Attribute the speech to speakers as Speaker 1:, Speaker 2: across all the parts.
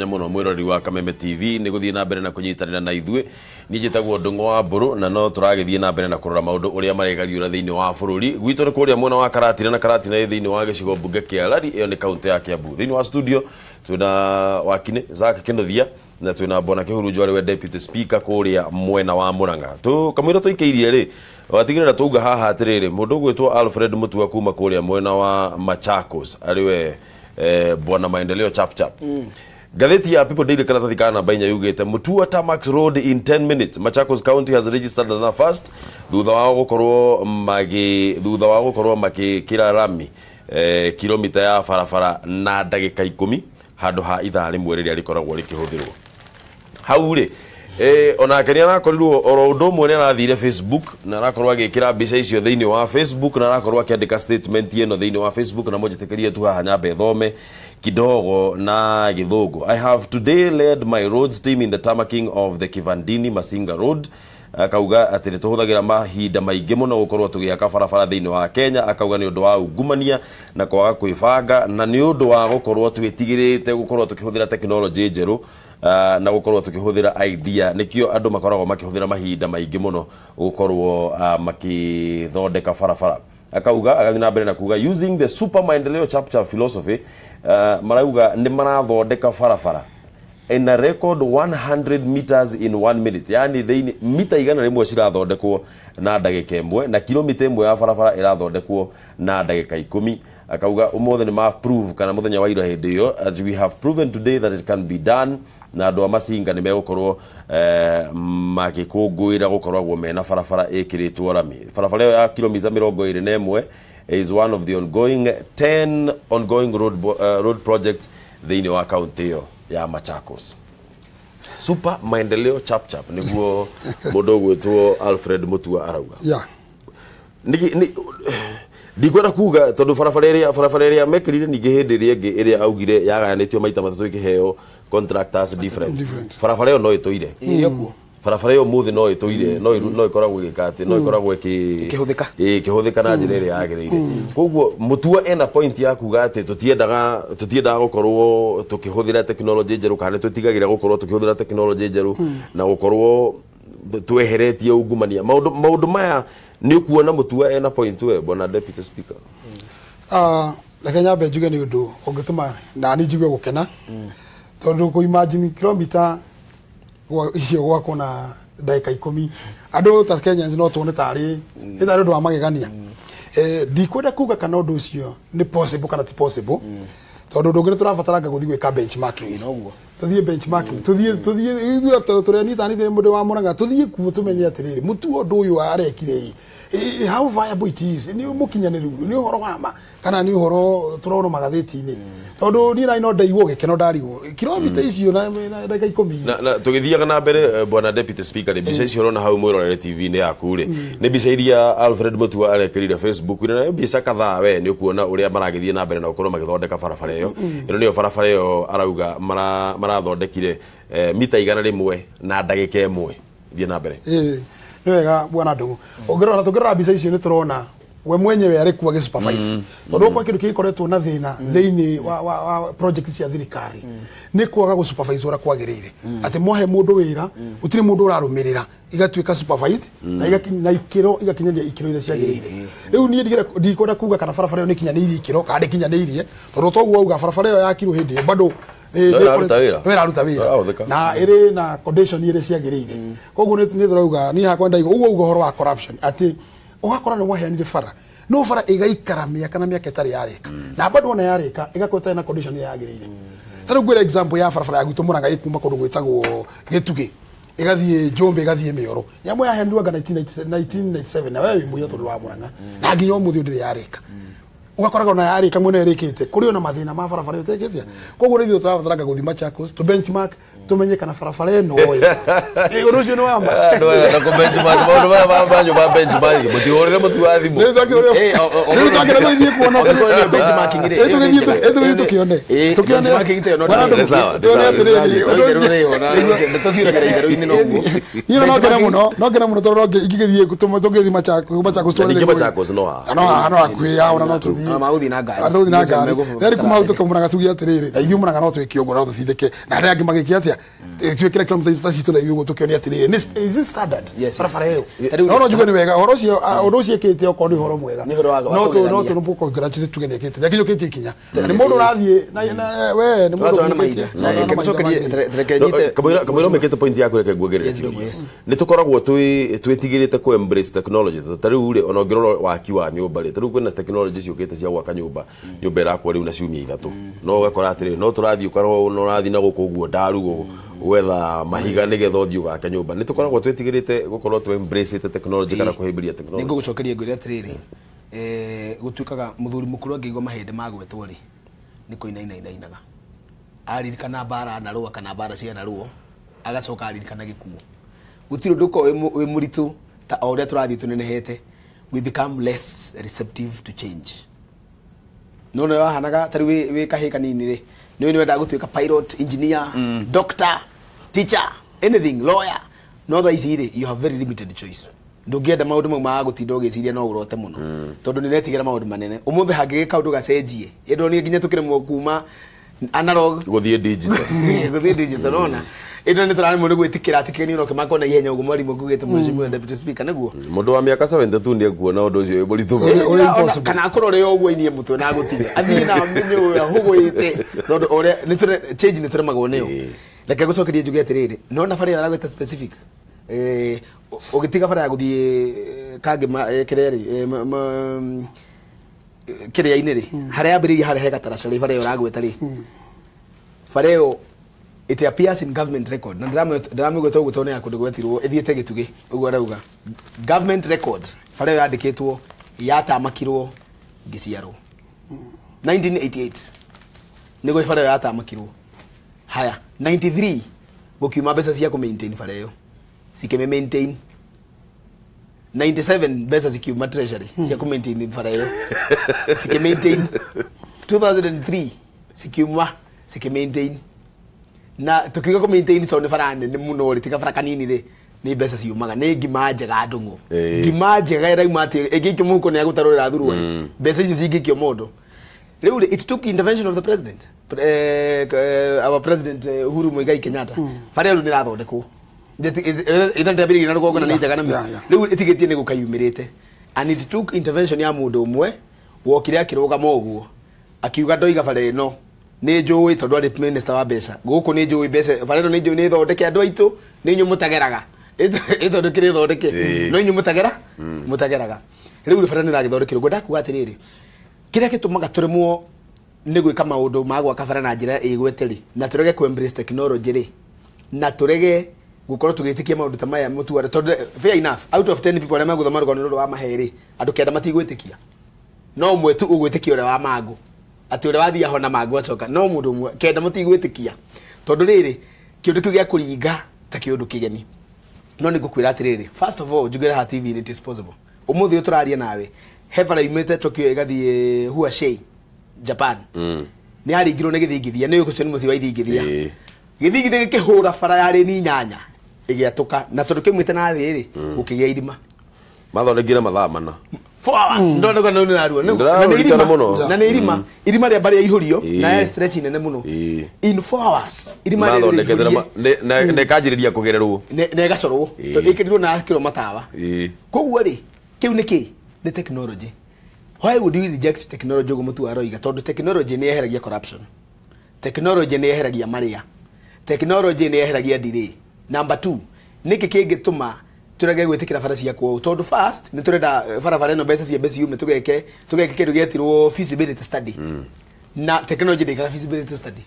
Speaker 1: mwanya muno mwirori wa Kameme TV ni guthie na mbere na kunyitanira na ithuĩ ni njitagwo Ndung'u wa Mburu na no turagithie na mbere na kurora maundu uria maregariura thiini wa bururi gwitũ ni kuria mwena wa Karatina na Karatina thiini wa gicigo mbunge kia Rari iyo ni kaunti ya Kiambu. Thiini wa studio tuna wakine Zak Kĩnuthia na tuna Bwana Kĩhurunjũ we deputy speaker kuria mwena wa Murang'a tu kamwira tuikeirie ri watigirira tuga haha atiriri mundu gwitwo Alfred Mutua kuma kuria mwena wa Machakos ariwe Bwana Maendeleo chap Gatheti ya People Daily karatathi kana namba 4 yugite Mutua Tamax Road in 10 minutes. Machakos County has registered the first thutha wa gukorwo makikira rami kilomita ya farafara na ndagika 10 handu ha ithaa rimwe riria rikoragwo rikihuthirwo hau ri ona kenia nakorirwo oro undu mwe arathire Facebook na arakorwo agikira mbica icio thiini wa Facebook na arakorwo akiandika statement ino thiini wa Facebook na mujitekerie tu haha nyambe thome kidogo na githungu. I have today led my roads team in the tarmacking of the Kivandini Masinga Road. Akauga atire tuhuthagira mahinda maingi muno gukorwo tugiaka barabara thiini wa Kenya. Akauga ni undu wa ungumania na kwaga kwibanga na ni undu wa gukorwo twitigirite gukorwo tukihuthira technology njeru na gukorwo tukihuthira idea nikio andu makoragwo makihuthira mahinda maingi muno gukorwo makithondeka barabara. Akauga agathina na mbere na kuga using the super Maendeleo chapter philosophy marauga ni marathondeka barabara in a record 100 meters in 1 minute, yani thiini mita igana rimwe cirathondekwo na ndagika imwe na kilomita imwe ya barabara irathondekwo na ndagika 10. Akauga umothe ni ma prove kana muthenya wa ira hindi iyo we have proven today that it can be done na andu Masinga ni megukorwo magikungwira gukoragwo mena barabara ikiritwo rami. Barabara ya kilomita 21 is one of the ongoing 10 ongoing road projects thiini wa county iyo ya Machakos. Super Maendeleo chap niguo mundu gwitwo Alfred Mutua arauga.
Speaker 2: Yeah.
Speaker 1: Ndikwenda kuga tondu barabara iria mekirire ningi hindi ringi iria augire yagayanitio maita matatu ikiheo contractors different. Barabara iyo no itoire.
Speaker 2: Irioko.
Speaker 1: Barabara iyo muthi no itoire no ikoragwo igikati no ikoragwo ikihuthika na njira iria yagirire. Koguo Mutua ena point ya kuga ati tutiendaga gukorwo tukihuthira technology njeru kana tutigagira gukorwo tukihuthira technology njeru na gukorwo tweheretie ungumania. Maundu maya ni kuona Mutua ena point we Bwana deputy speaker.
Speaker 2: Leke nyambe njuge ni undu ungituma na ni njigue gukena tondu ku imagine kilomita icio gwako na ndagika 10 andu ta Kenyans no tuone tari ithari ndu wa magegania. Ndikwenda kuga kana undu ucio ni possible kana ti possible tondu ndungire turabataranga guthii gwika benchmarking tuthie benchmarking tuthie tureni tani the mundu wa Murang'a tuthie ku tumenye atiriri Mutua undu uyu arekire how viable it is ni mukinyaniru ni uhoro wa ma kana ni uhoro turona magatheti-ini tondu ni raino ndaigwo gikeno ndarigo kilomita icio na ndagika 10
Speaker 1: na tugithiaga na mbere Bwana deputy speaker mbica icio rona hau mwirorere TV-ini yaku ri ni mbica iria Alfred Mutua arekirire Facebook na mbica kadhaa we ni ukuona uria maragithie na mbere na gukorwo magithondeka barabara iyo ino niyo barabara iyo arauga marathondekire mita igana rimwe na ndagika imwe thie na mbere
Speaker 2: ni wega Bwana Ndung'u ongirora tugirora mbica icio ni turona we mwenyewe ari kuwa ge supervise tondu kwa kindu kikoretwo na thina thiini wa project cia thirikari ni kuaga gu supervise ura kwagirire ati mohe mundu wira utiri mundu urarumirira igatuika supervise na ikiro igakinyaria ikiro ira ciagirire riu ni ndikwenda kuga kana barabara ni kinyanirie ikiro kana kinyanirie tondu toguo auga barabara iyo yakirwo hindi bado ruta wira na iri na condition ire ciagirire koguo ni turauga ni hakwenda igo uguo uhoro wa corruption ati ugakora ni waheanire bara no bara igaikara miaka na miaka itari yarika na bado ona yarika igakota na condition yagirire tari gwira example ya bara ya gwito Murang'a ikuma kundu gwitagwo Gitugi igathie Njombe igathie Mioro nyamo yaheanirwaga 1997 na wewe muya tondu wa Murang'a na nginyo muthi ndire yarika ugakoraga na yarika mwene yarikite kuri ona mathina ma bara yoteketia koguo ritho turabataraga guthi Machakos to benchmark tumenye kana barabara eno urucio ni wamba
Speaker 1: na ko benchmark banyu ba benchmark mutihorere mutuathi mu
Speaker 2: ni takira mwithie kuona
Speaker 3: benchmarking ire
Speaker 2: tukione
Speaker 3: benchmarking ite no ni sawa
Speaker 2: tuone atiriri
Speaker 3: ndetosira kare igero ini nogu
Speaker 2: yino no gena muno toro igigithie kutumo tugithi Machakos
Speaker 1: tuone Machakos no
Speaker 2: akwi ya ona no tuthi gũthiĩ
Speaker 3: magũthiĩ na ngari
Speaker 2: andũ gũthiĩ na ngari rĩrĩ kuma hau tũkaumanaga tuge atĩrĩrĩ ithuĩ mũnaga no twĩke ũguo no tũcindĩke na arĩa angĩ magĩkia atĩa twĩkĩre kilomita itatũ citũ na ithuĩ ũguo tũkĩonia atĩrĩrĩ is this standard barabara ĩyo no njuge nĩ wega ũndũ ũcio ĩkĩte okorwo nĩ ũhoro mwega no tũ congratulate tuge nĩ ĩkĩte nĩakinyũkĩtie ikinya nĩ mũndũ ũrathiĩ we nĩ mũndũ
Speaker 1: kamũira mekĩte point yaku reke nguongerere nĩ tũkoragwo twĩtigĩrĩte ku embrace technology ta rĩu rĩ ona ũngĩrora waki wa nyũmba rĩ ta rĩu kwĩna technology ciũkĩte cia gwaka nyũmba ĩrakwo rĩu na ciumia ithatũ no ũgakora atĩrĩrĩ no tũrathiĩ ũkarwo no ũrathiĩ na gũkũ ũguo ndarugo gwetha mahiga nĩgetha ũthiĩ ũgake nyũmba nĩ tũkoragwo twĩtigĩrĩte gũkorwo tũ embrace technology kana kũhĩmbĩria technology
Speaker 3: nĩngũgũcokeria ngwĩre atĩrĩrĩ gũtuĩkaga mũthuri mũkũrũ angĩigua mahĩndĩ magwetwo rĩ nĩ kũinainainainaga aririkana mbara na rũa kana mbara cia na ruo agacoka aririkana gĩkuũ gũtirĩ ũndũ ũkorwo wĩ mũritũ ta o ũrĩa tũrathiĩ tũnenehete we become less receptive to change no no wahanaga ta rĩu wĩ kahĩ kanini rĩ nĩ wenda gũtuĩka pilot engineer doctor teacher anything lawyer no tha ici rĩ you have very limited choice ndũngĩenda maũndũ mau ma gũtinda ũgĩciria no ũrote mũno tondũ nĩretigĩra maũndũ manene ũmũthĩ hangĩgĩka kaũndũ gacenjie ĩndwo nĩ nginya tũkĩremwo kuma analog
Speaker 1: gũthiĩ digital
Speaker 3: nona ĩndwo nĩ tũraremwo nĩ gwĩtĩkĩra atĩ kĩnĩ ũroke makona ihenya ũguo mwarimũ kugĩte mheshimiwa deputy speaker nĩguo
Speaker 1: mũndũ wa mĩaka 72 nĩekuona ũndũ ũcio wĩ mũritũ
Speaker 3: kana akũrore ũguo inie mũtwe na gũtiga athiĩ na menye ũyũ ahũgũĩte tondũ ũrĩa nĩ change nĩ tũremagwo nĩyo reke gũcokeria njuge atĩrĩrĩ nona barĩa aragwĩta specific ũgĩtiga bara ya gũthiĩ kange kĩrĩa kĩrĩa-inĩ rĩ harĩa ambĩrĩirie harĩa he gataraca rĩ bara ĩyo ũragwĩta rĩ bara ĩyo it appears in government record na ndiramĩgweta ũguo tondũ nĩ yakũndũ gwetirwo ĩthiĩte gĩtugĩ ũguo arauga government record bara ĩyo yandĩkĩtwo yatamakirwo ngĩciarwo 1988 nĩguo bara ĩyo yatamakirwo haya 93 gũkiuma mbeca cia kũ-maintain bara ĩyo sikĩme-maintain 97 mbeca zikiuma treasury cia kũ-maintain bara ĩyo sikĩ-maintain 2003 sikiuma sikĩ-maintain na tukiuga kũ-maintain tondũ nĩ bara nene mũno rĩ tiga bara kanini rĩ nĩ mbeca ciumaga nĩ ngima njega ndũng'ũ ngima njega ĩrauma atĩ ĩngĩikio mũhuko nĩ agũtarũrĩra thurua rĩ mbeca icio cingĩikio mũndũ rĩu rĩ it took intervention of the president our president Uhuru Muigai Kenyatta bara ĩyo nĩ ĩrathondekwo ĩtandambĩrĩire na rũgongo na nĩ njega na rĩu ĩtigĩtie nĩ gũkayumĩrĩte and it took intervention ya mũndũ ũmwe wokire akĩrũgama ũguo akiuga ndoiga bara ĩno nĩ njũĩ tondũ arĩ minister wa mbeca gũkũ nĩ njũĩ mbeca bara ĩno nĩ njũĩ nĩ thondeke andũ aitũ nĩ inyuĩ mũtageraga ĩthondekire thondeke no inyuĩ mũtageraga rĩu bara nĩ ĩragĩthondekerwo ngwenda kuuga atĩrĩrĩ kĩrĩa gĩtũmaga tũremwo nĩ gwĩka maũndũ ma gwaka bara na njĩra ĩgwete rĩ na tũrege ku embrace technology rĩ na tũrege gũkorwo tũgĩtĩkia maũndũ ta maya mũtuare tondũ fair enough out of 10 people arĩa magũthoma rũgano rũrũ wa maheri andũ kenda matigwĩtĩkia no ũmwe tu ũgwĩtĩkia ũrĩa wa mangũ atĩ ũrĩa wathiĩ aho na mangũ acoka no mũndũ ũmwe kenda matigwĩtĩkia tondũ rĩrĩ kĩũndũ kĩu gĩa kũringa ta kĩũndũ kĩgeni no nĩ ngũkwĩra atĩrĩrĩ first of all njugĩra ha TV it is possible ũmũthĩ ũyũ tũraria nawe he bara imĩte Tokyo ĩgathiĩ Huashei Japan nĩ yaringirwo nĩ gĩthingithia nĩ ũkũcio nĩ mũciĩ wa ithingithia gĩthingithia gĩkĩhũra bara yarĩ ni nyanya ĩgĩatũka na tondũ kĩmwĩte na thĩ rĩ gũkĩgĩa irima
Speaker 1: mathondekire mathaa mana
Speaker 3: 4 hours ndoneka nĩ narua na nĩ irima rĩa barĩa ihũrio na ya stretch nene mũno in 4 hours irima rĩa
Speaker 1: na kanjĩrĩria kũgererwo
Speaker 3: na ĩgacorwo ĩkĩrirwo na kĩro matawa koguo rĩ kĩu nĩ kĩ nĩ technology why would you reject technology ũguo mũtu aroiga tondũ technology nĩ yeheragia corruption technology nĩ yeheragia marĩa technology nĩ yeheragia delay number 2 nĩkĩ kĩngĩtũma tũrege gwĩtĩkĩra bara cia kwao tondũ first nĩ tũrenda barabara ĩno mbeca cia mbeci yume tũgeke kĩndũ gĩetirwo feasibility study na technology ndĩkaga feasibility study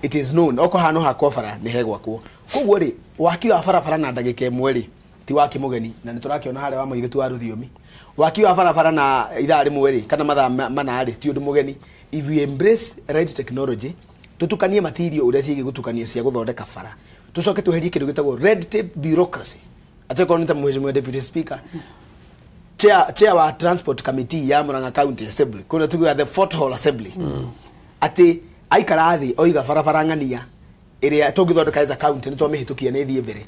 Speaker 3: it is known oko hano hakwa bara nĩ hegwakwo koguo rĩ waki wa barabara na ndagĩka ĩmwe rĩ ti waki mũgeni na nĩ tũrakĩona harĩa wa maithe tu wa rũthiomi waki wa barabara na ithaa rĩmwe rĩ kana mathaa mana rĩ ti ũndũ mũgeni if we embrace right technology tutukanie material ũrĩa ciĩgiĩ gũtukanio cia gũthondeka bara tucoke tweherie kĩndũ gĩtagwo red tape bureaucracy ateko nita mheshimiwa deputy speaker chair wa transport committee ya Murang'a County Assembly kuna tugiwa the Fort Hall Assembly ati aikara thi oiga barabara ng'ania ĩrĩa tũngĩthondeka as a county nĩ twamĩhĩtũkia nĩ thiĩ mbere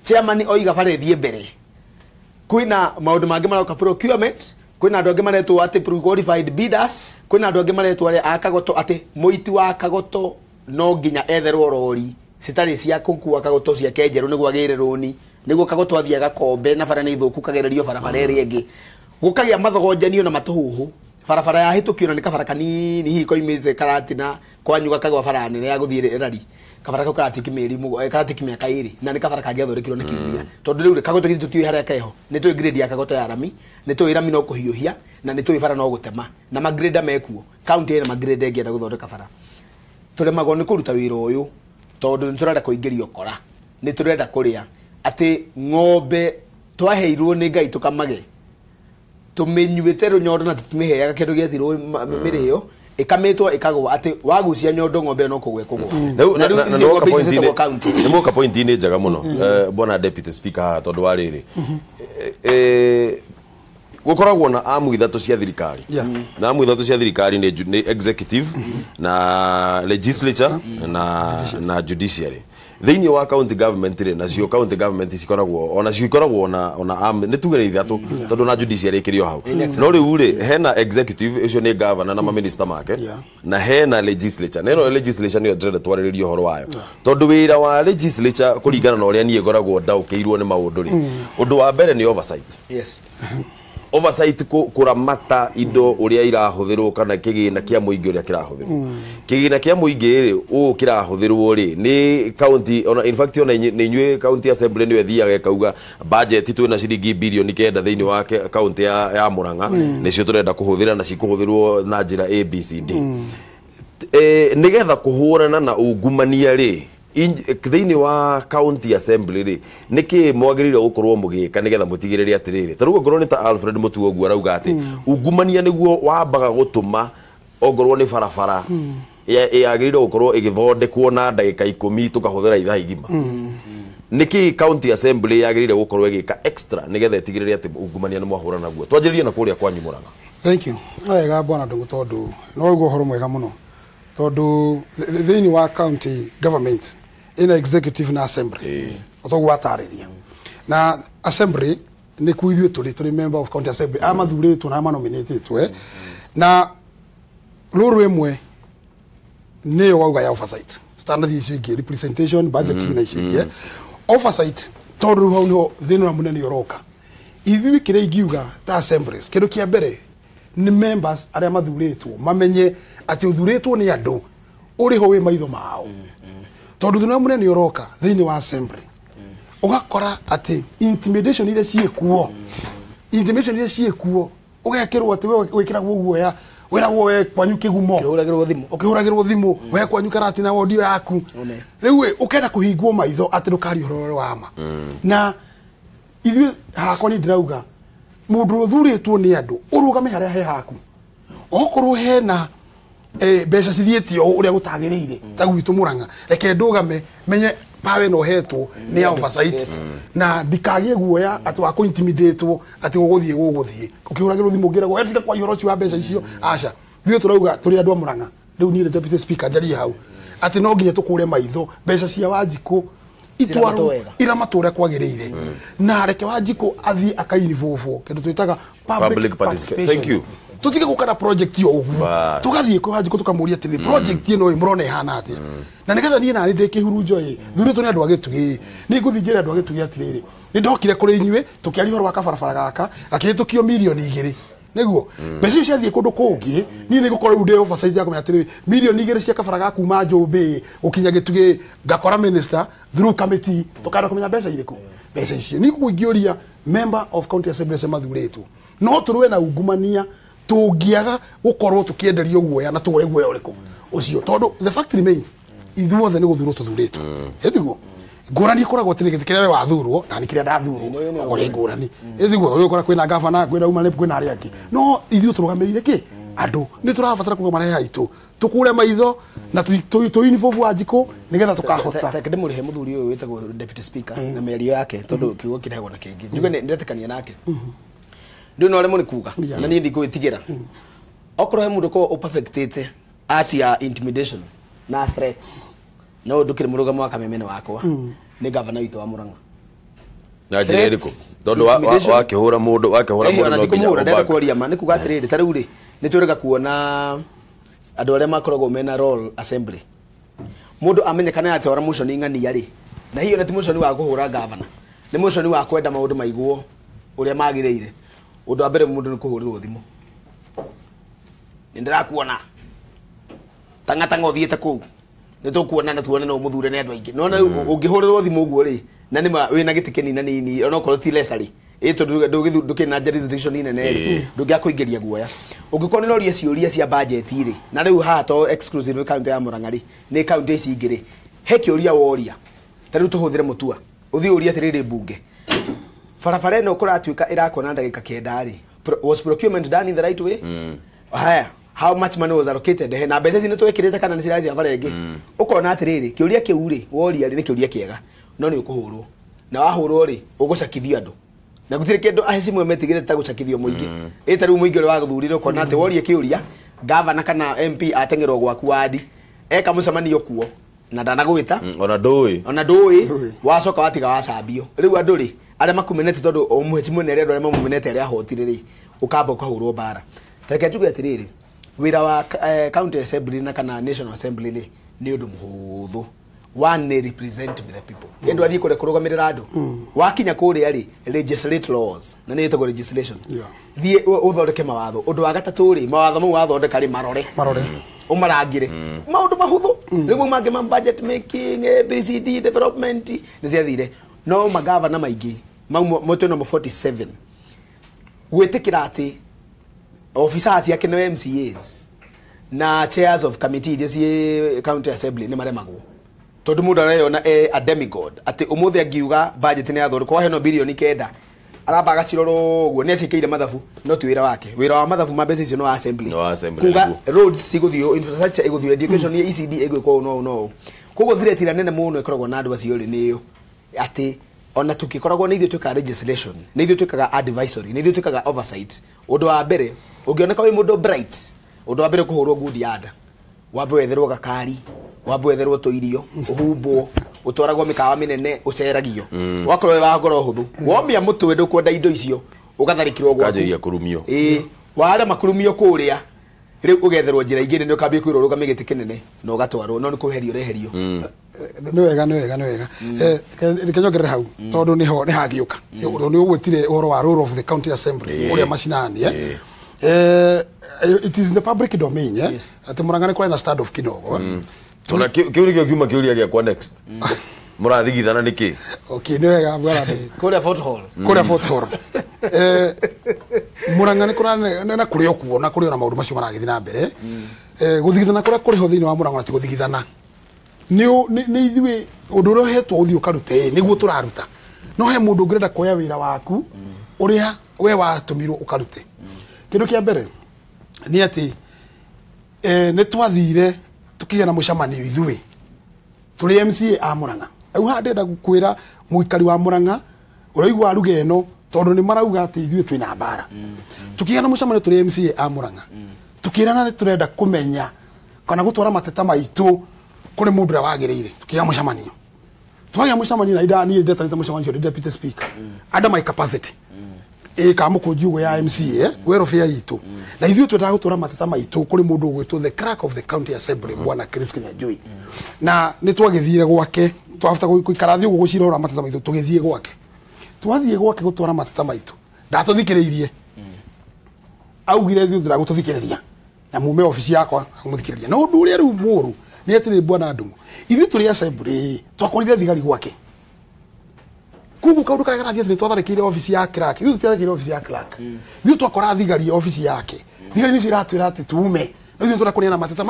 Speaker 3: chairman oiga bara thiĩ mbere kwina maũndũ mangĩ maroka procurement kwina andu angi maretwo ati pre-qualified bidders, kwina andu angi maretwo akagoto ati muiti wa kagoto no nginya etherwo rori citari cia kukua kagoto cia kenjeru niguo agire roni niguo kagoto athia gakombe na bara ni thuku kagererio barabara iri ingi gukagia mathogonjanio na matuhuhu barabara ya hitukio na ni kabara kanini hihi koimite karatina kwanyuga kagwa bara nene ya guthire rari kabara ko karatiki miaka iri na ni kabara kagiathorikirwo ni kiumia tondu riu kagoto gitu tui haria keho ni tui grade ya kagoto ya rami ni tui rami no kuhiuhia na ni tui bara no gutema na magrade mekuo county ina magrade ngienda guthondeka bara turemagwo ni kuruta wira uyu tondu ni turenda kuingirio kora ni turenda kuria ati ng'ombe twaheirwo ni Ngai tukamage tumenyuite runyondo na tumiheaga kindu giathirwo mirio ikametwa ikagwa ati wagucia nyondo ng'ombe no kugwe kugwa
Speaker 1: ni muka point ni njaga muno bona deputy speaker tondu wa riri gukoragwo na amu ithatu cia thirikari na amu ithatu cia thirikari ni executive na legislature na judiciary thiini wa county government ri na cio county government cikoragwo ona am ni tugere ithatu tondu na judiciary kirio hau no riu ri hena executive icio ni governor na minister make na hena legislature neno legislature ni ndire twariririo horo wayo tondu wira wa legislature kuringana na uria nie ngoragwo ndaukeirwo ni maundu ri undu wa mbere ni oversight oversight kuramata indo uria irahuthirwo kana kigina kia muingi uria kirahuthirwo kigina kia muingi ri u kirahuthirwo ri ni county in fact ona ni nywe county assembly ni wethiaga ekauga budget twina ciringi bilioni 9 thiini wa county ya Murang'a nicio turenda kuhuthira na cikuhuthirwo na njira ABCD nigetha kuhurana na ungumania ri thiini wa county assembly ri niki mwagirire gukorwo mugika nigetha mutigirire atiriri tarugo ngorwo ni ta Alfred Mutugo guo arauga ati ungumania niguo wambaga gutuma ongorwo ni barabara yagirire gukorwo igithondekwo na ndagika 10 tukahuthira ithaa igima niki county assembly yagirire gukorwo igika extra nigetha itigirire ati ungumania ni mwahura naguo twanjiririe na kuria kwanyu Murang'a. Thank you.
Speaker 2: Wega bwana ndungu tondu no ugo horo mwega muno tondu thiini wa county government ina executive na assembly otogu watariria na assembly ni kuithwe tuli member of county assembly ama thuretwo na nominated na ruru emwe ne wauga ya oversight tutanathi icio representation budgeting na icio oversight tondu hau no thino na munene yoroka ithui kire igiuga ta assemblies kindu kia mbere ni members aria mathuretwo mamenye ati uthuretwo ni andu uri ho we maitho mao tondu thina munene yoroka thiini wa assembly ugakora ati intimidation ile ciekuo intimidation ile ciekuo ugekirwo ati we wikiragwo guoya wiragwo we kwanyu kigumo ukihuragirwo thimu we kwanyu karati na audio yaku riu ukenda kuhingwo maitho ati ndukari hororo wa ma na ithu hakwa ni ndirauga mundu uthuritwo ni andu urugame haria he haku okorwo hena mbeca cithietio uria gutagiriire ta gwitu Murang'a reke ndugame menye pawe no hetwo ni oversight na ndikagie guoya ati wa intimidatwo ati guguthie ukihuragirwo thimu ngiragwo etika kwa yorochi wa mbeca icio aca thio turauga turi andu a Murang'a riu ni deputy speaker njari hau ati no nginya tukure maitho mbeca cia Wanjiku itwaro ira matura kwagiriire na reke Wanjiku athi akainivofo kindu twitaga public participation.
Speaker 1: Thank you.
Speaker 2: Tutige gukana project yo uguo tugathie ko Wanjiku tukamuria ati project ino imrone hana ati na nigetha nie nani ndikihurunjo thuri tu ni andu agitugi ni nguthingira andu agitugi atiriri ni ndokire kuri inywe tukiari horo wa kabarabara gaka akihitukio milioni 2 niguo mbeca cia thie kundu kungi ni ni gukora ude oversight ya kumya atiriri milioni 2 cia kabara gaku ma Njumbi ukinya gitugi ngakora minister through committee tukara kumenya mbeca iriku mbeca icio ni kuingioria member of county assembly mathuretwo no turwe na ungumania tungiaga gukorwo tukienderio guoya na tugure guoya uriku ucio tondu the fact remain ithuothe ni guthurwo tuthuretwo etiguo ngurani ikoragwo tini kiria we wathurwo na ni kiria ndathurwo uri ngurani etiguo uri ukora kwina gavana kwina umane kwina aria angi no ithuo turugamirire ki andu ni turabatara kuga marehe haitu tukure maitho na tu uniform Wanjiku nigetha tukahota
Speaker 3: ta ndimurihe muthuri uyu witagwo deputy speaker na merio yake tondu kiugo kirego na kingi njuge ndiretekania nake ndio no lemoni kuga na ni ndikwitigera okoro he mundu ko perfectete ati ya intimidation na threats no ndukire murugamo wa kamemene wakwa ni governor witu wa Murang'a
Speaker 1: na njira iriku tondu wakihura mundu wakihura mundu
Speaker 3: no nginya ndenda kuoria ma nikuga atiriri tariu ri niturega kuona andu aria makoragwo mena role assembly mundu amenyekana ati ora motion ing'ania ri na hiyo nati motion wa kuhura governor ni motion wa kwenda maundu maiguo uria magireire undu wa mbere mundu ni kuhurirwo thimu ndirakuona tanga uthiete kuu nitukuona na tuone no muthure ne andu aingi nona ungihurirwo thimu uguo ri na nima wina gitikeni na nini ona ko ti lesari eto ndukina jurisdiction ine ne ndungiakuingeria guoya ungikona no ria ciuria cia budget ri na riu hato exclusive county ya Murang'a ni county ici ingiri he kiuria woria tariu tuhuthire mutua uthi uria tiriri bunge farafare no kuratuika irakona ndagika kenda ri was procurement done in the right way haya how much money was allocated he na mbeca cini twekirite kana ni ciracia barenge ukona atiriri kiuria kiuri woria ri ni kiuria kiega no ni ukuhurwo na wahurwo ri ugucakithia andu na gutire kindu ahecimwe metigire ta gucakithio muingi etaru muingi wa guthurire ukona ati woria kiuria governor kana MP atengerwo gwaku wadi eka mucemanio kuo na ndanagwita ona ndui wacoka watiga wacambio riu andu ri aria makumenete tondu umuhecimwe nere andu aria mamumenete aria hotire ri ukamba ukahurwo bara tareke njuge atiriri wira wa county assembly na kana national assembly ri ni undu muhuthu one represent the people kendo athi kore kurugamirira andu wakinya kuria ri legislate laws na ni itago legislation thie uthondeke mawatho undu wa gatatu ri mawatho mau wathondeka ri marore umarangire maundu mahuthu riu mange ma budget making BCD development ni ciathire no magava na maingi moto number 47 gwitikira ati officers yake no MCAs na chairs of committee this county assembly ni maremagwo tondu mundu arayona a demigod ati umuthi angiuga budget ni athori kwa heno bilioni 9 arabaga ciroro guo necikeire mathabu no tuwira wake wira wa mathabu mabesa icio no assembly kuga roads iguthio infrastructure iguthio education ya ECD igwiko no kugo thiretira nene muno ikoragwo na andu acio ri niyo ati ona tukikoragwo ni ithu twika legislation ni ithu twikaga advisory ni ithu twikaga oversight undu wa mbere ungioneka wi mundu bright undu wa mbere kuhurwo good yard wambe wetherwo gakari wambe wetherwo toirio uhumbo utwaragwo mikawa minene uceragio wakorwo we wagoro huthu womia mutwe ndukwenda indo icio ugatharikirwo gwaku kajiria kurumio wale makurumio kuria riu ugetherwo njira ingine ni ukambia kwirwo migiti kinene no gatwarwo no ni kuherio reherio
Speaker 2: ni wega rikenyogerera hau tondu niho ni hagiuka ni ugwitire uhoro wa role of the county assembly uria macinani it is in the public domain ati Murang'a ni kwa na stand of kinogo
Speaker 1: tuna kiuria kiuma kiuria gya kwa next murathigithana niki
Speaker 2: okay ni wega bwana
Speaker 3: kuria Fort Hall
Speaker 2: Murang'a ni kuna na kuria okuo na kuria na maundu macio maragithi na mbere guthigithana kuria kuri ho thiini wa Murang'a ti guthigithana ni ithui undu ro hetwo uthi ukarute niguo turaruta no he mundu ngirenda kuoya wira waku uria we watumirwo ukarute kindu kia mbere ni ati ni twathire tukiya na mucamanio ithui turi MCA a Murang'a au handenda gukwira muikari wa Murang'a uraigwa ruge no tondu ni marauga ati ithui twina mbara tukiya na mucamanio turi MCA a Murang'a tukirana ni turenda kumenya kana gutwara mateta maitu kuri mundu ra wagireire tukiya mucamanio twaya mucamanio na ida ni ndeta mucamanio ri deputy speaker ada my capacity kama kujugo ya MCA wero fia itu na ithui twenda gutwara mateta maitu kuri mundu gwitwo the crack of the county assembly bwana Chris Kinyanjui na ni twagithire gwake twafta kuikara thio gucirora mateta maitu tugithie gwake twathie gwake gutwara mateta maitu ndatuthikiriirie augire thio ndira gututhikiriria na mume ofisi yakwa amuthikiriria no ndu ria riu muru ni atire bwana ndungu ithui turi assembly twakorire thigari gwake kugu kaundu kare kana thiethire twatharikire ofisi ya clerk ithu twatharikire ofisi ya clerk ithu twakora thigari ofisi yake thigari ni ciratwira ati tume ithu turakunia na mateta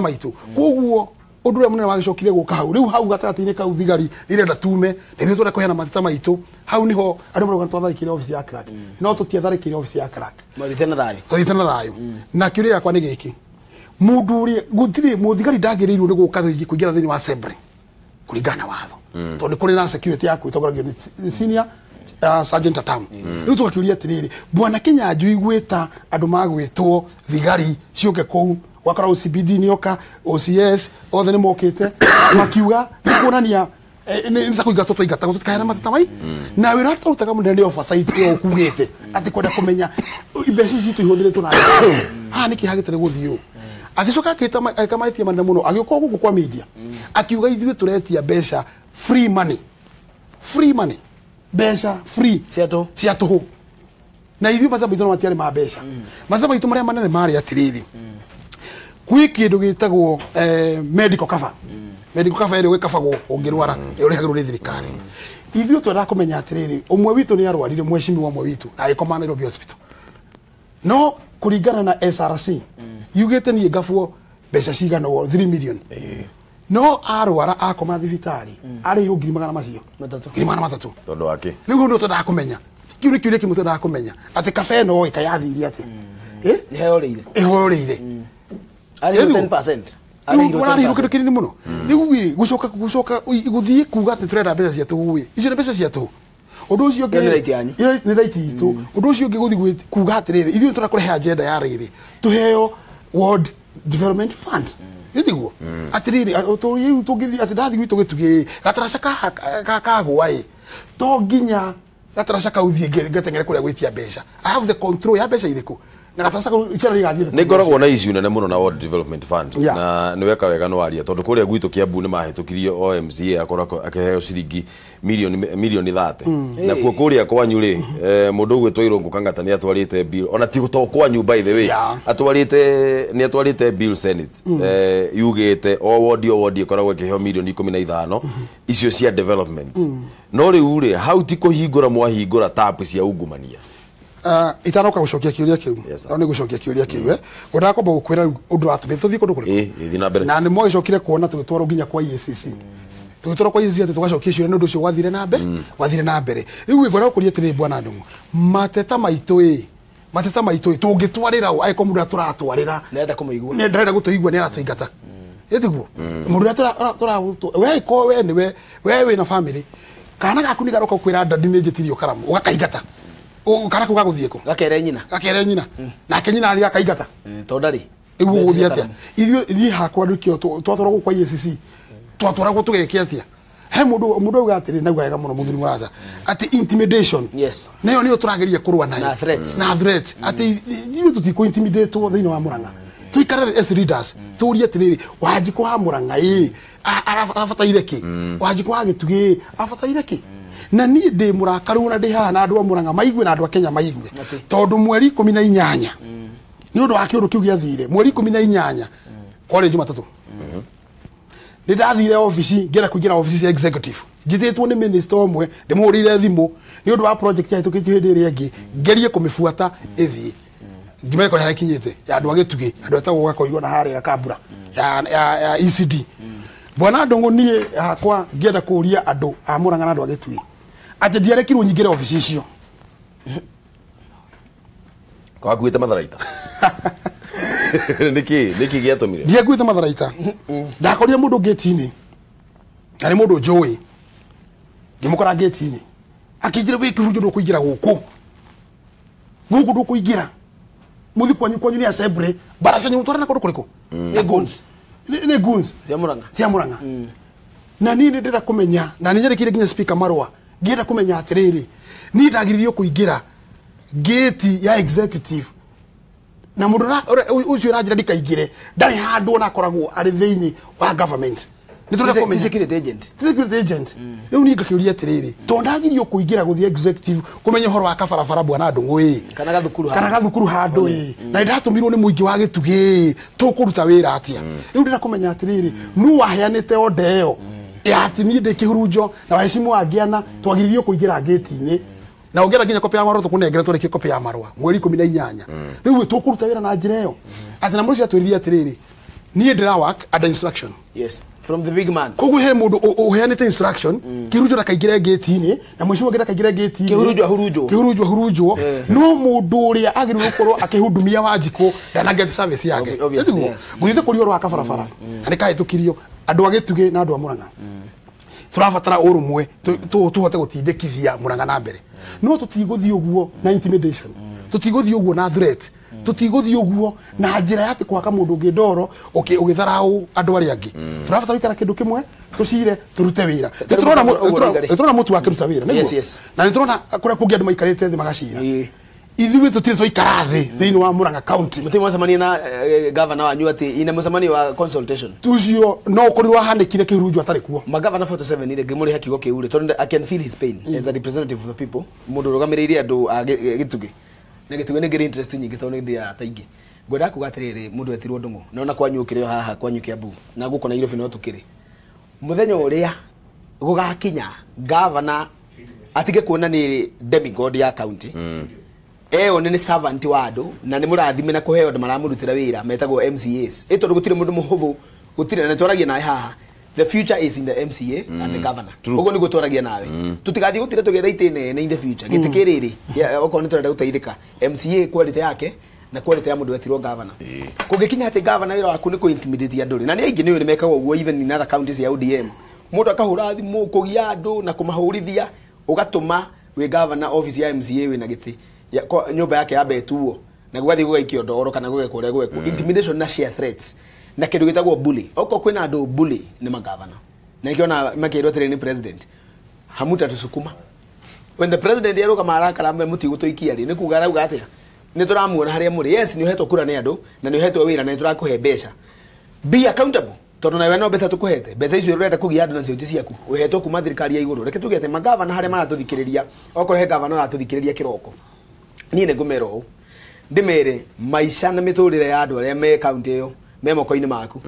Speaker 2: maitu kuguo undu ria munene wagicokire guka hau riu hau gatati-ini kau thigari nirenda tume na ithu turakuheana mateta maitu hau niho andu marauga twatharikire ofisi ya clerk no tutiatharikire ofisi ya clerk
Speaker 3: mathitena thayu
Speaker 2: na kiuria yakwa ni giki mundu uri gutiri muthigari ndagirirwo ni guka kuingira thiini wa assembly kuringana watho tondu kuri na security yaku itogoragio ni senior sergeant at arms riu tukiuria atiriri bwana Kinyanjui igwita andu magwitwo thigari ciuke kou wakora OCBD nioka OCS othe ni mokite makiuga kuonania ni sakuiga toto igata gutukahera matata mai na wira tutaka munene oversight yo kugete ati kwenda kumenya ibeci citu ihuthiritwo na niki hagitere guthio agicoka akamaitia manene muno agioka guku kwa media akiuga ithuĩ turetia mbeca free money mbeca free cia tuhu na ithuĩ matha maitũ matiarĩ ma mbeca matha maitũ marĩa manene marĩ atirĩrĩ gwĩ kĩndũ gĩtagwo medical cover ĩrĩa gwĩkabagwo ũngĩrwara ũrĩhagĩrwo nĩ thirikari ithuĩ twendaga kũmenya atĩrĩrĩ ũmwe witũ nĩ arwarire mwecimiwa ũmwe witũ na agĩkoma Nairobi hospital no kũringana na SRC yugĩte niĩ ngabwo mbeca cigana 3 million no arwara akoma thibitarĩ arĩirwo 300 macio 300
Speaker 1: tondũ wake
Speaker 2: rĩu ndio twendaga kũmenya kiu nĩ kĩũria kĩmwe twendaga kũmenya atĩ kaba ĩno ĩkayathirie atĩ ĩhoreire
Speaker 3: arĩ 10%
Speaker 2: arĩirwo kĩndũ kĩnini mũno rĩu gucoka gũthiĩ kuga atĩ tũrenda mbeca cia tũhũ icio nĩ mbeca cia tũhũ ũndũ ũcio nĩ raiti itũ ũndũ ũcio ũngĩ gũthiĩ kuga atĩrĩrĩ ithuĩ tũrakũrehe agenda ya rĩrĩ tũheo World Development Fund ithiguo atĩrĩrĩ tũngĩthiĩ atĩ ndathiĩ gwitũ gĩtugĩ gataraca kagwa to nginya gataraca kau thiĩ ngateng'ere kũrĩa gwĩtia mbeca I have the control ya mbeca irĩkũ na gataraca icara rĩgathiĩ
Speaker 1: nĩ ngoragwo na issue nene mũno na World Development Fund na nĩ weka wega no aria tondũ kũrĩa gwitũ Kiambu nĩ mahĩtũkirio OMCA akoragwo akĩheo ciringi milioni 30 na kuo kũrĩa kwanyu rĩ mũndũ ũgwĩtwo Irũngũ Kang'ata nĩ atwarĩte bill ona ti to kwanyu by the way nĩ atwarĩte bill Senate yugĩte o ward ĩkoragwo ĩkĩheo milioni 15 icio cia development no rĩu rĩ hau ti kũhingũra mwahingũra tap cia ungumania
Speaker 2: itanoka gucokia kiuria kiu au ni gucokia kiuria kiu undaga kwamba gukwira undu atume tuthii kundu kuriku na ni mwagicokire kuona tugitwaro nginya kwa EACC tugitwaro kwa EACC ati tugacokia ciuria ni undu ucio wathire na mbere riu ngora kuria tiri bwana ndungu mateta maitu tungitwarira aiko mundu turatwarira
Speaker 3: nenda kumuigua
Speaker 2: nenda gutuigua ni aratuingata etiguo mundu we ko we ni we na family kana gaku ni garoka kwira ndadi ni njitirio karamu ugakaingata kana kuga guthieko
Speaker 3: gakere nyina
Speaker 2: na kenyina athi akaingata
Speaker 3: to ndari
Speaker 2: iguo guthia atia ithuĩ hakwa rikio twatwaragwo kwa EACC twatwaragwo tugeke atia he mundu uga atiri na gwega muno muthuri muraza ati intimidation nayo niyo turageria kurwa nayo na threat ati ithuĩ tutiko intimidate thĩinĩ wa Murang'a tuikare as leaders turie atiriri wajiko ha Murang'a arabataire ki wajiko ha Gĩtugĩ abataire ki na ni ndi murakaru na ndi haha na andu a Murang'a maigue na andu a Kenya maigue tondu mweri 18 ni undu wa kiundu kiu giathire mweri 18 kwari Jumatatu ni ndathire office ngera kuingira office ya executive njititwo ni minister omwe ndimurire thimu ni undu wa project ya tukitio hindi iri ingi ngerie kumifuata ithie ngimeko ya kinyite ya andu a Gĩtugĩ andu atagwo gakoigwa na haria Kambura ya ECD bwana ndongo nie hakwa ngenda kuria andu a Murang'a na andu a Gĩtugĩ ati ndiarekirwo nyingire office icio
Speaker 1: kwa kuita matharaita niki giatumire
Speaker 2: ndiye kuita matharaita ndakorire mundu gate-ini na ni mundu njui ngimukora gate-ini akijira wiki rujo ndo kuingira guku ndo kuingira muthi kwanyu ni assembly barasha ni mutwara na kodo kuliko
Speaker 3: ni guns
Speaker 2: cia Murang'a na ni ndira kumenya na ni nyerikire nginya speaker marwa ngira kumenya atiriri ni ndagiririo kuingira gate ya executive na mundu ucio rajira ndikaingire ndari handu na akoragwo ari thiini wa government ni tunda kumenya
Speaker 3: security
Speaker 2: agent riu ni ngakiuria atiriri to ndagirio kuingira guthie executive kumenya horo wa kabarabara bwana ndungu
Speaker 3: kana gathukuru
Speaker 2: handu na ndatumirwo ni muingi wa Gĩtugĩ tukuruta wira atia riu ndira kumenya atiriri nu waheanite ondeo ya ati ni ndikihurunjo na waheshimu angiana twagiririo kuingira gate-ini na ongera nginya kopi ya marwa tukunengera twareke kopi ya marwa mweri 18 riu tukuruta wira na njira iyo ati na mundu atwiriria atiriri ni ndira work under instruction
Speaker 3: from the big man
Speaker 2: koguo he mundu uheanite instruction kirunjo na kaingire gate-ini na mwisho ngira kaingire gate-ini kihurunjo no mundu uria agirirwo gukorwo akihundumia Wanjikũ na get service yake guthite kurio rwa kabarabara na nikahitukirio andu a Gĩtugĩ na andu a Murang'a turabatara urumwe tuhote gutindikithia Murang'a na mbere no tutigũthii uguo na intimidation tutigũthii uguo na threat tutiguthi uguo na njira ya ati kwaka mundu ungi ndoro ugitharau andu ari angi turabatara gwikara kindu kimwe tucire turute wira turona mutu wake ruta wira niguo na niturona kuria kungi andu maikarite thi magacira ithuĩ tutire twaikara thĩ thĩinĩ wa Murang'a County
Speaker 3: mutima mũcemanio na governor wanyu ati ina mũcemanio wa consultation
Speaker 2: tucio no ũkorirwo wahanĩkire kĩhurunjũ atarĩ kuo
Speaker 3: magavana 47 ile ngĩmũrĩha kiugo kĩu rĩ tondũ I can feel his pain as a representative of the people mũndũ ũrũgamĩrĩire andũ a gĩtugĩ na gĩtugĩ nĩ gĩrĩ interest nyingĩ tondũ nĩ ndĩ arata aingĩ ngwenda kuga atĩrĩrĩ mũndũ etirwo Ndung'u nona kwanyu ũkĩrĩ haha kwanyu Kiambu na gũkũ Nairobi no tũkĩrĩ mũthenya ũrĩa gũgakinya governor atige kuona nĩ demigod ya county ni servant wa andu na ni murathime na kuheo andu maramurutira wira metagwo MCAs ito gutire mundu muhuthu gutire na twaragia nawe haha the future is in the MCA and the governor ugo ni gutwaragia nawe tutigathi gutire tugetha itene in the future gitikiriri oko ni turenda guteithika MCA quality yake na quality ya mundu wetirwo governor kugikinya ati governor wira waku ni ku intimidate andu na ni aingi ni mekaga uguo even in other counties ya ODM mundu akahura thimu kugia andu na kumahurithia ugatuma we governor office ya MCA we na giti nyumba yake ya betuo na gugathi gugaikio ndoro kana gugekwo ria gugekwo intimidation na share threats na kindu gitagwo bully oko kwina andu bully ni magavana na ikiona makirwo training president hamuta tusukuma when the president yeruka maraka rambe muti gutoikia ri ni kugara uga atia ni turamuona haria muri yes ni uhetwo kura ni andu na ni uhetwo wira na ni turakuhe mbeca be accountable tondu nawe no mbeca tukuhete mbeca icio urenda kugia andu na cio ciaku uhetwo kuma thirikari ya iguru reke tugete magavana haria maratuthikiriria oko he gavana aratuthikiriria kiroko ni ne ngumero ndimere maisha na miturire ya andu aria me county yo me moko-ini maku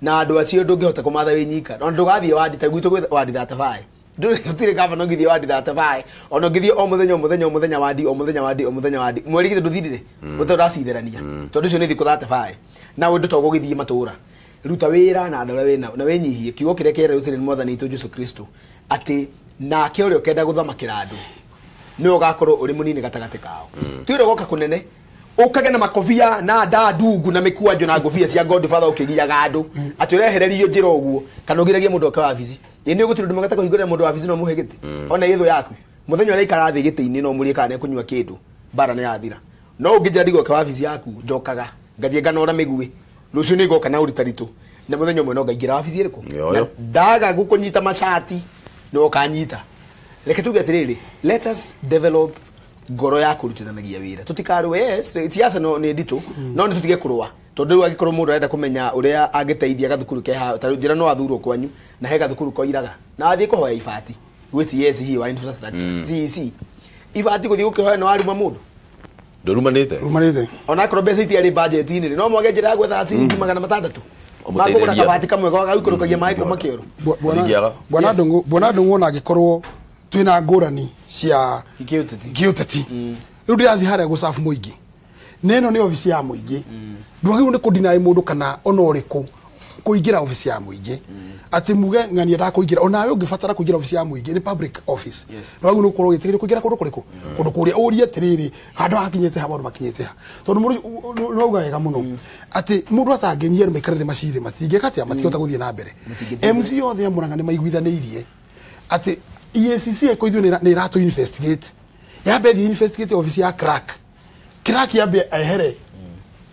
Speaker 3: na andu acio ndungihota kumatha wi nyika no ndugathie wadi ta gwitu wadi that vai ndutire governor ngithie wadi that vai ono ngithie o muthenya wadi mweri githe nduthirire utaracitherania tondu cio ni thiku that vai na undu togo githie matura ruta wira na andu wina na wenyihie kiugo kiria kera utire ni mwathani itu Jesu Kristo ati nake uria ukenda guthamakira andu ni ugakorwo uri munini gatagati kao twire goka kunene ukage na makofia na ndungu na mikuanjo na ngofia cia Godfather ukigiaga andu aturehererio njira uguo kana ugiragie mundu ka wabici ni ugutire ndu magata kuhingura mundu wabici no muhegete ona yitho yaku muthenya uri ikara thi giti-ini no muri kana kunywa kindu bara ni yathira no ungija ndigo ka wabici yaku njokaga ngathie nganora migui rucio ni goka na uritaritu na muthenya umwe no ngaingira wabici iriku ndaga gukunyita machati no kanyita reke tuge atiriri let us develop ngoro ya kurutithanagia wira tutikaru yes siasa no ni nditu no ni tutige kurua tondu agikorwo mundu arenda kumenya uria agiteithia gathukuru ke ha njira no athurwo kwanyu na he gathukuru koiraga na athie kuhoya ibati wisi yes hi wa infrastructure CEC ibati guthie gukihoya no arimwa mundu
Speaker 2: rumanite
Speaker 3: ona korwo mbeca itiari budget ini no mwage njira ya gwetha ciringi 600 magugura kabati kamwe kwa gawikurukagia mai kuma kĩoro
Speaker 2: bwana Ndung'u ona agikorwo twina ngurani cia giuteti riu ndirathi haria gucafu muingi neno ni ofisi ya muingi ndwagirwo ni kudinai mundu kana ona uriku kuingira ofisi ya muingi ati muge ng'ani nda kuingira ona we ungibatara kuingira ofisi ya muingi ni public office ndwagirwo ni ukorwo gitikiri kuingira kundu kuriku kundu kuria uria tiriri handu hakinyete ha bandu makinyete ha tondu mundu no uga wega muno ati mundu atangenyia maikarire maciri matingekatia matigota guthie na mbere MC yothe ya Murang'a ni maiguithaniirie ati EACC eko ithu ni rato investigate yabe the investigate office ya crack yabe ehere